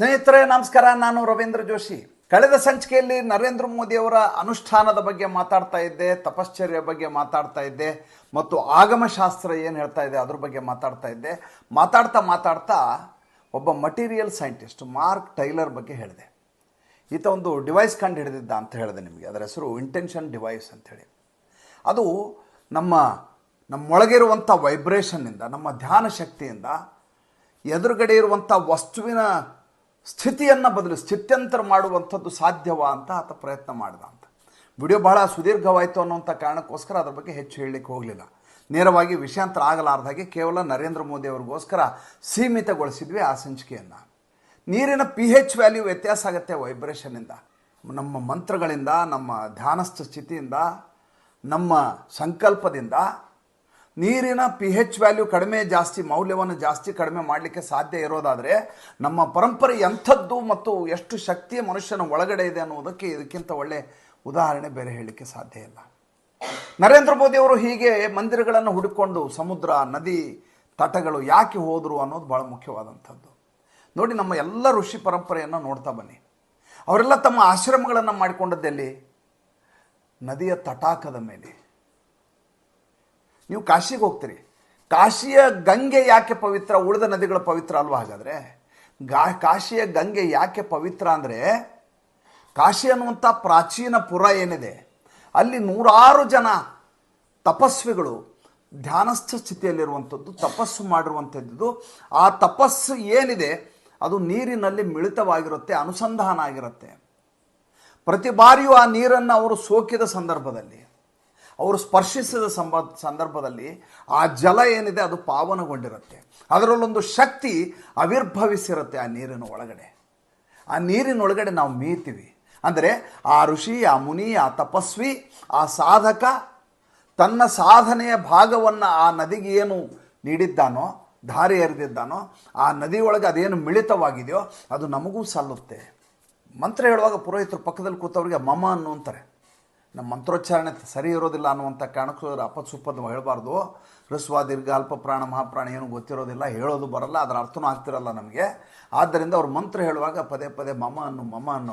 ಸ್ನೇಹಿತರೆ ನಮಸ್ಕಾರ. ನಾನು ರವೀಂದ್ರ ಜೋಶಿ. ಕಳೆದ ಸಂಚಿಕೆಯಲ್ಲಿ ನರೇಂದ್ರ ಮೋದಿ ಅವರ ಅನುಷ್ಠಾನದ ಬಗ್ಗೆ ಮಾತಾಡ್ತಾ ಇದ್ದೆ, ತಪಶ್ಚರ್ಯ ಬಗ್ಗೆ ಮಾತಾಡ್ತಾ ಇದ್ದೆ, ಮತ್ತು ಆಗಮಶಾಸ್ತ್ರ ಏನು ಹೇಳ್ತಾ ಇದೆ ಅದ್ರ ಬಗ್ಗೆ ಮಾತಾಡ್ತಾ ಇದ್ದೆ. ಮಾತಾಡ್ತಾ ಒಬ್ಬ ಮಟೀರಿಯಲ್ ಸೈಂಟಿಸ್ಟ್ ಮಾರ್ಕ್ ಟೈಲರ್ ಬಗ್ಗೆ ಹೇಳಿದೆ. ಈತ ಒಂದು ಡಿವೈಸ್ ಕಂಡು ಹಿಡಿದಿದ್ದ ಅಂತ ಹೇಳಿದೆ ನಿಮಗೆ. ಅದರ ಹೆಸರು ಇಂಟೆನ್ಷನ್ ಡಿವೈಸ್ ಅಂಥೇಳಿ. ಅದು ನಮ್ಮೊಳಗಿರುವಂಥ ವೈಬ್ರೇಷನ್ನಿಂದ, ನಮ್ಮ ಧ್ಯಾನ ಶಕ್ತಿಯಿಂದ ಎದುರುಗಡೆ ಇರುವಂಥ ವಸ್ತುವಿನ ಸ್ಥಿತಿಯನ್ನು ಸ್ಥಿತ್ಯಂತರ ಮಾಡುವಂಥದ್ದು ಸಾಧ್ಯವಾ ಅಂತ ಆತ ಪ್ರಯತ್ನ ಮಾಡಿದ ಅಂತ. ವಿಡಿಯೋ ಬಹಳ ಸುದೀರ್ಘವಾಯಿತು ಅನ್ನೋಂಥ ಕಾರಣಕ್ಕೋಸ್ಕರ ಅದ್ರ ಬಗ್ಗೆ ಹೆಚ್ಚು ಹೇಳಲಿಕ್ಕೆ ಹೋಗಲಿಲ್ಲ. ನೇರವಾಗಿ ವಿಷಯಾಂತರ ಆಗಲಾರ್ದಾಗೆ ಕೇವಲ ನರೇಂದ್ರ ಮೋದಿ ಅವ್ರಿಗೋಸ್ಕರ ಸೀಮಿತಗೊಳಿಸಿದ್ವಿ ಆ ಸಂಚಿಕೆಯನ್ನು. ನೀರಿನ pH ವ್ಯಾಲ್ಯೂ ವ್ಯತ್ಯಾಸ ಆಗುತ್ತೆ ವೈಬ್ರೇಷನ್ನಿಂದ, ನಮ್ಮ ಮಂತ್ರಗಳಿಂದ, ನಮ್ಮ ಧ್ಯಾನಸ್ಥ ಸ್ಥಿತಿಯಿಂದ, ನಮ್ಮ ಸಂಕಲ್ಪದಿಂದ. ನೀರಿನ pH ವ್ಯಾಲ್ಯೂ ಕಡಿಮೆ ಜಾಸ್ತಿ, ಮೌಲ್ಯವನ್ನು ಜಾಸ್ತಿ ಕಡಿಮೆ ಮಾಡಲಿಕ್ಕೆ ಸಾಧ್ಯ ಇರೋದಾದರೆ ನಮ್ಮ ಪರಂಪರೆ ಎಂಥದ್ದು ಮತ್ತು ಎಷ್ಟು ಶಕ್ತಿಯ ಮನುಷ್ಯನ ಒಳಗಡೆ ಇದೆ ಅನ್ನೋದಕ್ಕೆ ಇದಕ್ಕಿಂತ ಒಳ್ಳೆ ಉದಾಹರಣೆ ಬೇರೆ ಹೇಳಲಿಕ್ಕೆ ಸಾಧ್ಯ ಇಲ್ಲ. ನರೇಂದ್ರ ಮೋದಿ ಅವರು ಹೀಗೆ ಮಂದಿರಗಳನ್ನು ಹುಡುಕೊಂಡು ಸಮುದ್ರ, ನದಿ, ತಟಗಳು ಯಾಕೆ ಹೋದರು ಅನ್ನೋದು ಭಾಳ ಮುಖ್ಯವಾದಂಥದ್ದು. ನೋಡಿ, ನಮ್ಮ ಎಲ್ಲ ಋಷಿ ಪರಂಪರೆಯನ್ನು ನೋಡ್ತಾ ಬನ್ನಿ. ಅವರೆಲ್ಲ ತಮ್ಮ ಆಶ್ರಮಗಳನ್ನು ಮಾಡಿಕೊಂಡದ್ದಲ್ಲಿ ನದಿಯ ತಟಾಕದ ಮೇಲೆ. ನೀವು ಕಾಶಿಗೆ ಹೋಗ್ತೀರಿ, ಕಾಶಿಯ ಗಂಗೆ ಯಾಕೆ ಪವಿತ್ರ, ಉಳಿದ ನದಿಗಳ ಪವಿತ್ರ ಅಲ್ವಾ? ಹಾಗಾದರೆ ಕಾಶಿಯ ಗಂಗೆ ಯಾಕೆ ಪವಿತ್ರ ಅಂದರೆ, ಕಾಶಿ ಅನ್ನುವಂಥ ಪ್ರಾಚೀನ ಪುರ ಏನಿದೆ, ಅಲ್ಲಿ 100 ಜನ ತಪಸ್ವಿಗಳು ಧ್ಯಾನಸ್ಥ ಸ್ಥಿತಿಯಲ್ಲಿರುವಂಥದ್ದು, ತಪಸ್ಸು ಮಾಡಿರುವಂಥದ್ದು. ಆ ತಪಸ್ಸು ಏನಿದೆ ಅದು ನೀರಿನಲ್ಲಿ ಮಿಳಿತವಾಗಿರುತ್ತೆ, ಅನುಸಂಧಾನ ಆಗಿರುತ್ತೆ. ಪ್ರತಿ ಬಾರಿಯೂ ಆ ನೀರನ್ನು ಅವರು ಸೋಕಿದ ಸಂದರ್ಭದಲ್ಲಿ, ಅವರು ಸ್ಪರ್ಶಿಸಿದ ಸಂದರ್ಭದಲ್ಲಿ ಆ ಜಲ ಏನಿದೆ ಅದು ಪಾವನಗೊಂಡಿರುತ್ತೆ. ಅದರಲ್ಲೊಂದು ಶಕ್ತಿ ಆವಿರ್ಭವಿಸಿರುತ್ತೆ ಆ ನೀರಿನ ಒಳಗಡೆ. ಆ ನೀರಿನೊಳಗಡೆ ನಾವು ಮೀತೀವಿ. ಅಂದರೆ ಆ ಋಷಿ, ಆ ಮುನಿ, ಆ ತಪಸ್ವಿ, ಆ ಸಾಧಕ ತನ್ನ ಸಾಧನೆಯ ಭಾಗವನ್ನು ಆ ನದಿಗೆ ಏನು ನೀಡಿದ್ದಾನೋ, ಧಾರೆ ಎರೆದಿದ್ದಾನೋ, ಆ ನದಿಯೊಳಗೆ ಅದೇನು ಮಿಳಿತವಾಗಿದೆಯೋ ಅದು ನಮಗೂ ಸಲ್ಲುತ್ತೆ. ಮಂತ್ರ ಹೇಳುವಾಗ ಪುರೋಹಿತರು ಪಕ್ಕದಲ್ಲಿ ಕೂತವ್ರಿಗೆ ಮಮ ಅನ್ನುವಂತಾರೆ. ನಮ್ಮ ಮಂತ್ರೋಚ್ಚಾರಣೆ ಸರಿ ಇರೋದಿಲ್ಲ ಅನ್ನುವಂಥ ಕಾರಣಕ್ಕೂ ಅಪಸುಪ್ಪದ್ದು ಹೇಳಬಾರ್ದು. ಹೃಸ್ವ, ದೀರ್ಘ, ಅಲ್ಪ ಪ್ರಾಣ, ಮಹಾಪ್ರಾಣ ಏನು ಗೊತ್ತಿರೋದಿಲ್ಲ, ಹೇಳೋದು ಬರಲ್ಲ, ಅದರ ಅರ್ಥನೂ ಆಗ್ತಿರಲ್ಲ ನಮಗೆ. ಆದ್ದರಿಂದ ಅವ್ರು ಮಂತ್ರ ಹೇಳುವಾಗ ಪದೇ ಪದೇ ಮಮ ಅನ್ನು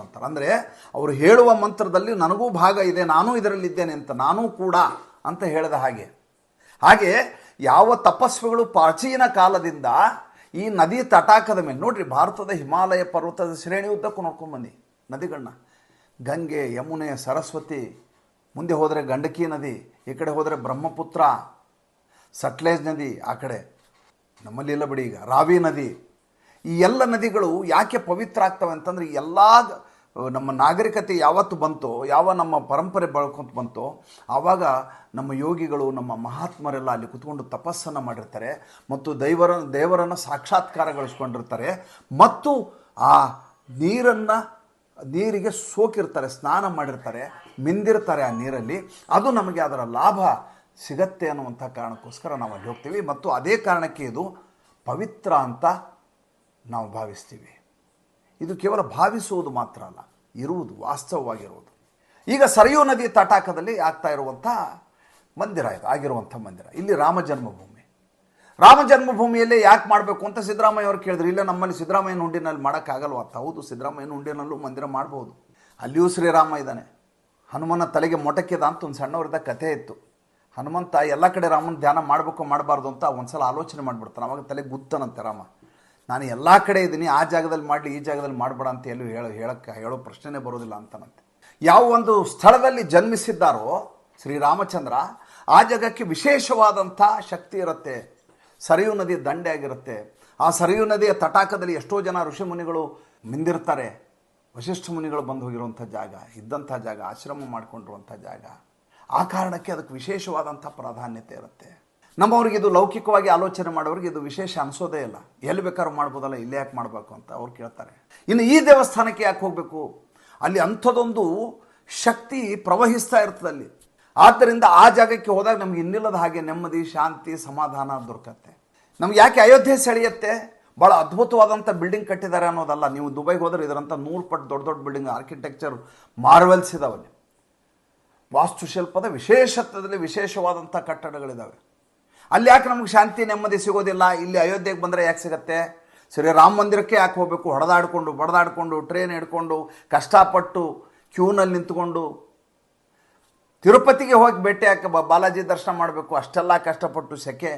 ಅಂತಾರೆ. ಅಂದರೆ ಅವರು ಹೇಳುವ ಮಂತ್ರದಲ್ಲಿ ನನಗೂ ಭಾಗ ಇದೆ, ನಾನೂ ಇದರಲ್ಲಿದ್ದೇನೆ ಅಂತ, ನಾನೂ ಕೂಡ ಅಂತ ಹೇಳಿದ ಹಾಗೆ ಯಾವ ತಪಸ್ವಿಗಳು ಪ್ರಾಚೀನ ಕಾಲದಿಂದ ಈ ನದಿ ತಟಾಕದ ಮೇಲೆ ನೋಡ್ರಿ, ಭಾರತದ ಹಿಮಾಲಯ ಪರ್ವತದ ಶ್ರೇಣಿ ಉದ್ದಕ್ಕೂ ನೋಡ್ಕೊಂಡ್ಬಂದು ನದಿಗಳನ್ನ, ಗಂಗೆ, ಯಮುನೆ, ಸರಸ್ವತಿ, ಮುಂದೆ ಹೋದರೆ ಗಂಡಕಿ ನದಿ, ಈ ಕಡೆ ಹೋದರೆ ಬ್ರಹ್ಮಪುತ್ರ, ಸಟ್ಲೇಜ್ ನದಿ, ಆ ಕಡೆ ನಮ್ಮಲ್ಲಿ ಇಲ್ಲ ಬಿಡಿ, ಈಗ ರಾವಿ ನದಿ. ಈ ಎಲ್ಲ ನದಿಗಳು ಯಾಕೆ ಪವಿತ್ರ ಆಗ್ತವೆ ಅಂತಂದರೆ, ಎಲ್ಲ ನಮ್ಮ ನಾಗರಿಕತೆ ಯಾವತ್ತು ಬಂತೋ, ಯಾವ ನಮ್ಮ ಪರಂಪರೆ ಬೆಳ್ಕೊಂತ ಬಂತೋ, ಆವಾಗ ನಮ್ಮ ಯೋಗಿಗಳು, ನಮ್ಮ ಮಹಾತ್ಮರೆಲ್ಲ ಅಲ್ಲಿ ಕುತ್ಕೊಂಡು ತಪಸ್ಸನ್ನು ಮಾಡಿರ್ತಾರೆ ಮತ್ತು ದೇವರನ್ನು ಸಾಕ್ಷಾತ್ಕಾರಗೊಳಿಸ್ಕೊಂಡಿರ್ತಾರೆ ಮತ್ತು ಆ ನೀರಿಗೆ ಸೋಕಿರ್ತಾರೆ, ಸ್ನಾನ ಮಾಡಿರ್ತಾರೆ, ಮಿಂದಿರ್ತಾರೆ ಆ ನೀರಲ್ಲಿ. ಅದು ನಮಗೆ ಅದರ ಲಾಭ ಸಿಗತ್ತೆ ಅನ್ನುವಂಥ ಕಾರಣಕ್ಕೋಸ್ಕರ ನಾವು ಅಲ್ಲಿ ಹೋಗ್ತೀವಿ ಮತ್ತು ಅದೇ ಕಾರಣಕ್ಕೆ ಇದು ಪವಿತ್ರ ಅಂತ ನಾವು ಭಾವಿಸ್ತೀವಿ. ಇದು ಕೇವಲ ಭಾವಿಸುವುದು ಮಾತ್ರ ಅಲ್ಲ, ಇರುವುದು, ವಾಸ್ತವವಾಗಿರುವುದು. ಈಗ ಸರಿಯೂ ನದಿ ತಟಾಕದಲ್ಲಿ ಆಗ್ತಾ ಇರುವಂಥ ಮಂದಿರ ಇದು, ಆಗಿರುವಂಥ ಮಂದಿರ. ಇಲ್ಲಿ ರಾಮ ಜನ್ಮಭೂಮಿಯಲ್ಲೇ ಯಾಕೆ ಮಾಡಬೇಕು ಅಂತ ಸಿದ್ದರಾಮಯ್ಯ ಅವರು ಕೇಳಿದ್ರು. ಇಲ್ಲ, ನಮ್ಮಲ್ಲಿ ಸಿದ್ದರಾಮಯ್ಯನ ಹುಂಡಿನಲ್ಲಿ ಮಾಡೋಕ್ಕಾಗಲ್ವ ಅಂತ. ಹೌದು, ಸಿದ್ದರಾಮಯ್ಯನ ಹುಂಡಿನಲ್ಲೂ ಮಂದಿರ ಮಾಡ್ಬೋದು. ಅಲ್ಲಿಯೂ ಶ್ರೀರಾಮ ಇದ್ದಾನೆ. ಹನುಮನ ತಲೆಗೆ ಮೊಟಕಿದ ಅಂತ ಒಂದು ಸಣ್ಣವರಿದ್ದ ಕಥೆ ಇತ್ತು. ಹನುಮಂತ ಎಲ್ಲ ಕಡೆ ರಾಮನ ಧ್ಯಾನ ಮಾಡಬೇಕು ಮಾಡಬಾರ್ದು ಅಂತ ಒಂದು ಸಲ ಆಲೋಚನೆ ಮಾಡಿಬಿಡ್ತಾನೆ. ಅವಾಗ ತಲೆಗೆ ಗುತ್ತನಂತೆ ರಾಮ, ನಾನು ಎಲ್ಲ ಕಡೆ ಇದ್ದೀನಿ, ಆ ಜಾಗದಲ್ಲಿ ಮಾಡಲಿ, ಈ ಜಾಗದಲ್ಲಿ ಮಾಡಬೇಡ ಅಂತ ಎಲ್ಲೂ ಹೇಳೋ ಪ್ರಶ್ನೆನೇ ಬರೋದಿಲ್ಲ ಅಂತನಂತೆ. ಯಾವ ಒಂದು ಸ್ಥಳದಲ್ಲಿ ಜನ್ಮಿಸಿದ್ದಾರೋ ಶ್ರೀರಾಮಚಂದ್ರ, ಆ ಜಾಗಕ್ಕೆ ವಿಶೇಷವಾದಂಥ ಶಕ್ತಿ ಇರುತ್ತೆ. ಸರಿಯೂ ನದಿ ದಂಡೆ ಆಗಿರುತ್ತೆ. ಆ ಸರಿಯೂ ನದಿಯ ತಟಾಕದಲ್ಲಿ ಎಷ್ಟೋ ಜನ ಋಷಿ ಮುನಿಗಳು ಮಿಂದಿರ್ತಾರೆ. ವಶಿಷ್ಠ ಮುನಿಗಳು ಬಂದು ಹೋಗಿರುವಂಥ ಜಾಗ, ಇದ್ದಂಥ ಜಾಗ, ಆಶ್ರಮ ಮಾಡಿಕೊಂಡಿರುವಂಥ ಜಾಗ. ಆ ಕಾರಣಕ್ಕೆ ಅದಕ್ಕೆ ವಿಶೇಷವಾದಂಥ ಪ್ರಾಧಾನ್ಯತೆ ಇರುತ್ತೆ. ನಮ್ಮವ್ರಿಗೆ ಇದು ಲೌಕಿಕವಾಗಿ ಆಲೋಚನೆ ಮಾಡೋರಿಗೆ ಇದು ವಿಶೇಷ ಅನಿಸೋದೇ ಇಲ್ಲ. ಎಲ್ಲಿ ಬೇಕಾದ್ರೂ ಮಾಡ್ಬೋದಲ್ಲ, ಇಲ್ಲೇ ಯಾಕೆ ಮಾಡಬೇಕು ಅಂತ ಅವ್ರು ಕೇಳ್ತಾರೆ. ಇನ್ನು ಈ ದೇವಸ್ಥಾನಕ್ಕೆ ಯಾಕೆ ಹೋಗಬೇಕು? ಅಲ್ಲಿ ಅಂಥದ್ದೊಂದು ಶಕ್ತಿ ಪ್ರವಹಿಸ್ತಾ ಇರ್ತದೆ ಅಲ್ಲಿ. ಆದ್ದರಿಂದ ಆ ಜಾಗಕ್ಕೆ ಹೋದಾಗ ನಮ್ಗೆ ಇನ್ನಿಲ್ಲದ ಹಾಗೆ ನೆಮ್ಮದಿ, ಶಾಂತಿ, ಸಮಾಧಾನ ದೊರಕತ್ತೆ. ನಮ್ಗೆ ಯಾಕೆ ಅಯೋಧ್ಯೆ ಸೆಳೆಯುತ್ತೆ? ಭಾಳ ಅದ್ಭುತವಾದಂಥ ಬಿಲ್ಡಿಂಗ್ ಕಟ್ಟಿದ್ದಾರೆ ಅನ್ನೋದಲ್ಲ. ನೀವು ದುಬೈಗೆ ಹೋದರೆ ಇದರಂಥ 100 ಪಟ್ಟು ದೊಡ್ಡ ಬಿಲ್ಡಿಂಗ್, ಆರ್ಕಿಟೆಕ್ಚರ್ ಮಾರ್ವೆಲ್ಸ್ ಇದಾವೆ. ವಾಸ್ತುಶಿಲ್ಪದ ವಿಶೇಷತ್ವದಲ್ಲಿ ವಿಶೇಷವಾದಂಥ ಕಟ್ಟಡಗಳಿದ್ದಾವೆ. ಅಲ್ಲಿ ಯಾಕೆ ನಮಗೆ ಶಾಂತಿ, ನೆಮ್ಮದಿ ಸಿಗೋದಿಲ್ಲ? ಇಲ್ಲಿ ಅಯೋಧ್ಯೆಗೆ ಬಂದರೆ ಯಾಕೆ ಸಿಗತ್ತೆ? ಸರಿ, ರಾಮ ಮಂದಿರಕ್ಕೆ ಯಾಕೆ ಹೋಗಬೇಕು? ಹೊಡೆದಾಡಿಕೊಂಡು ಬಡದಾಡಿಕೊಂಡು ಟ್ರೈನ್ ಹಿಡ್ಕೊಂಡು ಕಷ್ಟಪಟ್ಟು ಕ್ಯೂನಲ್ಲಿ ನಿಂತ್ಕೊಂಡು ತಿರುಪತಿಗೆ ಹೋಗಿ ಭೇಟಿ ಯಾಕೆ ಬಾಲಾಜಿ ದರ್ಶನ ಮಾಡಬೇಕು? ಅಷ್ಟೆಲ್ಲ ಕಷ್ಟಪಟ್ಟು ಸೆಕೆ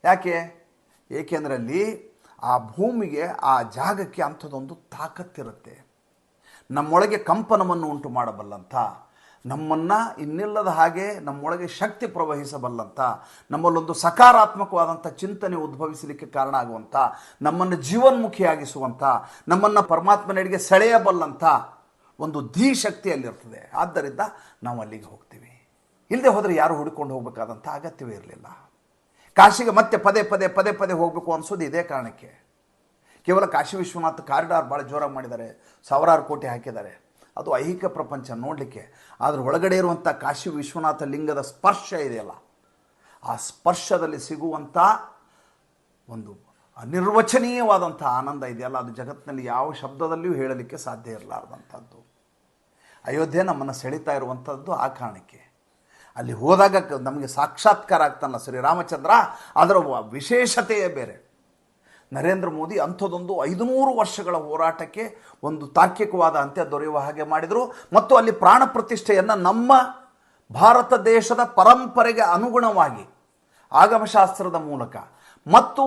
ಯಾಕೆ? ಏಕೆಂದರೆ ಅಲ್ಲಿ ಆ ಭೂಮಿಗೆ, ಆ ಜಾಗಕ್ಕೆ ಅಂಥದ್ದೊಂದು ತಾಕತ್ತಿರುತ್ತೆ. ನಮ್ಮೊಳಗೆ ಕಂಪನವನ್ನು ಉಂಟು ಮಾಡಬಲ್ಲಂಥ, ನಮ್ಮನ್ನು ಇನ್ನಿಲ್ಲದ ಹಾಗೆ ನಮ್ಮೊಳಗೆ ಶಕ್ತಿ ಪ್ರವಹಿಸಬಲ್ಲಂಥ, ನಮ್ಮಲ್ಲೊಂದು ಸಕಾರಾತ್ಮಕವಾದಂಥ ಚಿಂತನೆ ಉದ್ಭವಿಸಲಿಕ್ಕೆ ಕಾರಣ ಆಗುವಂಥ, ನಮ್ಮನ್ನು ಜೀವನ್ಮುಖಿಯಾಗಿಸುವಂಥ, ನಮ್ಮನ್ನು ಪರಮಾತ್ಮನೆಡೆಗೆ ಸೆಳೆಯಬಲ್ಲಂಥ ಒಂದು ಶಕ್ತಿ ಅಲ್ಲಿರ್ತದೆ. ಆದ್ದರಿಂದ ನಾವು ಅಲ್ಲಿಗೆ ಹೋಗ್ತೀವಿ. ಇಲ್ಲದೆ ಹೋದರೆ ಯಾರು ಹುಡುಕೊಂಡು ಹೋಗಬೇಕಾದಂಥ ಅಗತ್ಯವೇ ಇರಲಿಲ್ಲ. ಕಾಶಿಗೆ ಮತ್ತೆ ಪದೇ ಪದೇ ಪದೇ ಪದೇ ಹೋಗಬೇಕು ಅನಿಸೋದು ಇದೇ ಕಾರಣಕ್ಕೆ. ಕೇವಲ ಕಾಶಿ ವಿಶ್ವನಾಥ ಕಾರಿಡಾರ್ ಭಾಳ ಜೋರಾಗಿ ಮಾಡಿದ್ದಾರೆ, ಸಾವಿರಾರು ಕೋಟಿ ಹಾಕಿದ್ದಾರೆ, ಅದು ಐಹಿಕ ಪ್ರಪಂಚ ನೋಡಲಿಕ್ಕೆ. ಅದರ ಒಳಗಡೆ ಇರುವಂಥ ಕಾಶಿ ವಿಶ್ವನಾಥ ಲಿಂಗದ ಸ್ಪರ್ಶ ಇದೆಯಲ್ಲ, ಆ ಸ್ಪರ್ಶದಲ್ಲಿ ಸಿಗುವಂಥ ಒಂದು ಅನಿರ್ವಚನೀಯವಾದಂಥ ಆನಂದ ಇದೆಯಲ್ಲ, ಅದು ಜಗತ್ತಿನಲ್ಲಿ ಯಾವ ಶಬ್ದದಲ್ಲಿಯೂ ಹೇಳಲಿಕ್ಕೆ ಸಾಧ್ಯ ಇರಲಾರ್ದಂಥದ್ದು. ಅಯೋಧ್ಯೆ ನಮ್ಮನ್ನು ಸೆಳೀತಾ ಇರುವಂಥದ್ದು ಆ ಕಾರಣಕ್ಕೆ. ಅಲ್ಲಿ ಹೋದಾಗ ನಮಗೆ ಸಾಕ್ಷಾತ್ಕಾರ ಆಗ್ತಾನಲ್ಲ ಶ್ರೀರಾಮಚಂದ್ರ, ಅದರ ವಿಶೇಷತೆಯೇ ಬೇರೆ. ನರೇಂದ್ರ ಮೋದಿ ಅಂಥದ್ದೊಂದು 500 ವರ್ಷಗಳ ಹೋರಾಟಕ್ಕೆ ಒಂದು ತಾರ್ಕಿಕವಾದ ಅಂತ್ಯ ದೊರೆಯುವ ಹಾಗೆ ಮಾಡಿದರು. ಮತ್ತು ಅಲ್ಲಿ ಪ್ರಾಣ ಪ್ರತಿಷ್ಠೆಯನ್ನು ನಮ್ಮ ಭಾರತ ದೇಶದ ಪರಂಪರೆಗೆ ಅನುಗುಣವಾಗಿ ಆಗಮಶಾಸ್ತ್ರದ ಮೂಲಕ ಮತ್ತು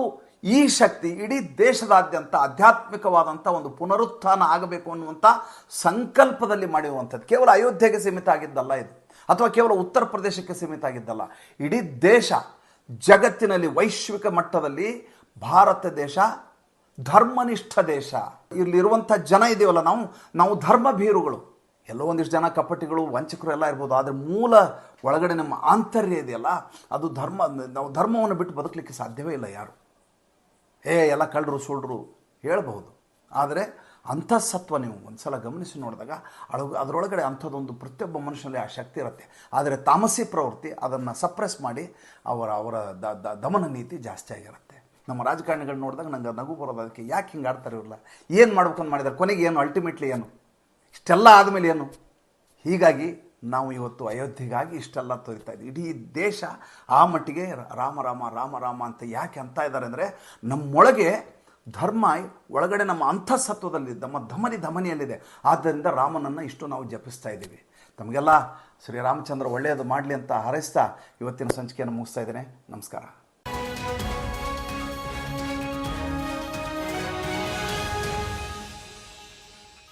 ಈ ಶಕ್ತಿ ಇಡೀ ದೇಶದಾದ್ಯಂತ ಆಧ್ಯಾತ್ಮಿಕವಾದಂಥ ಒಂದು ಪುನರುತ್ಥಾನ ಆಗಬೇಕು ಅನ್ನುವಂಥ ಸಂಕಲ್ಪದಲ್ಲಿ ಮಾಡಿರುವಂಥದ್ದು. ಕೇವಲ ಅಯೋಧ್ಯೆಗೆ ಸೀಮಿತ ಆಗಿದ್ದಲ್ಲ ಇದು, ಅಥವಾ ಕೇವಲ ಉತ್ತರ ಪ್ರದೇಶಕ್ಕೆ ಸೀಮಿತ ಆಗಿದ್ದಲ್ಲ. ಇಡೀ ದೇಶ, ಜಗತ್ತಿನಲ್ಲಿ ವೈಶ್ವಿಕ ಮಟ್ಟದಲ್ಲಿ ಭಾರತ ದೇಶ ಧರ್ಮನಿಷ್ಠ ದೇಶ. ಇಲ್ಲಿರುವಂಥ ಜನ ಇದೆಯಲ್ಲ, ನಾವು ಧರ್ಮ ಭೀರುಗಳು. ಎಲ್ಲೋ ಒಂದಿಷ್ಟು ಜನ ಕಪಟಿಗಳು, ವಂಚಕರು ಎಲ್ಲ ಇರ್ಬೋದು, ಆದರೆ ಮೂಲ ಒಳಗಡೆ ನಮ್ಮ ಆಂತರ್ಯ ಇದೆಯಲ್ಲ, ಅದು ಧರ್ಮ. ನಾವು ಧರ್ಮವನ್ನು ಬಿಟ್ಟು ಬದುಕಲಿಕ್ಕೆ ಸಾಧ್ಯವೇ ಇಲ್ಲ ಯಾರು. ಎಲ್ಲ ಕಳ್ಳರು ಸುಳ್ಳರು ಹೇಳ್ಬಹುದು, ಆದರೆ ಅಂತಃಸತ್ವ ನೀವು ಒಂದು ಸಲ ಗಮನಿಸಿ ನೋಡಿದಾಗ ಅದರೊಳಗಡೆ ಅಂಥದ್ದೊಂದು ಪ್ರತಿಯೊಬ್ಬ ಮನುಷ್ಯನಲ್ಲಿ ಆ ಶಕ್ತಿ ಇರುತ್ತೆ. ಆದರೆ ತಾಮಸಿ ಪ್ರವೃತ್ತಿ ಅದನ್ನು ಸಪ್ರೆಸ್ ಮಾಡಿ ಅವರ ದಮನ ನೀತಿ ಜಾಸ್ತಿ ಆಗಿರುತ್ತೆ. ನಮ್ಮ ರಾಜಕಾರಣಿಗಳು ನೋಡಿದಾಗ ನಂಗೆ ನಗು ಬರೋದು. ಅದಕ್ಕೆ ಯಾಕೆ ಹಿಂಗೆ ಆಡ್ತಾರೆ ಇರಲ್ಲ, ಏನು ಮಾಡ್ಬೇಕಂತ ಮಾಡಿದ್ದಾರೆ, ಕೊನೆಗೆ ಏನು, ಅಲ್ಟಿಮೇಟ್ಲಿ ಏನು, ಇಷ್ಟೆಲ್ಲ ಆದಮೇಲೆ ಏನು? ಹೀಗಾಗಿ ನಾವು ಇವತ್ತು ಅಯೋಧ್ಯೆಗಾಗಿ ಇಷ್ಟೆಲ್ಲ ತೋರಿತಾ ಇದ್ದೀವಿ. ಇಡೀ ದೇಶ ಆ ಮಟ್ಟಿಗೆ ರಾಮ ರಾಮ ರಾಮ ರಾಮ ಅಂತ ಯಾಕೆ ಅಂತ ಇದ್ದಾರೆ ಅಂದರೆ, ನಮ್ಮೊಳಗೆ ಧರ್ಮ ಒಳಗಡೆ ನಮ್ಮ ಅಂತಃಸತ್ವದಲ್ಲಿ, ನಮ್ಮ ಧಮನಿಯಲ್ಲಿದೆ. ಆದ್ದರಿಂದ ರಾಮನನ್ನು ಇಷ್ಟು ನಾವು ಜಪಿಸ್ತಾ ಇದ್ದೀವಿ. ತಮಗೆಲ್ಲ ಶ್ರೀರಾಮಚಂದ್ರ ಒಳ್ಳೆಯದು ಮಾಡಲಿ ಅಂತ ಹಾರೈಸ್ತಾ ಇವತ್ತಿನ ಸಂಚಿಕೆಯನ್ನು ಮುಗಿಸ್ತಾ ಇದ್ದೇನೆ. ನಮಸ್ಕಾರ.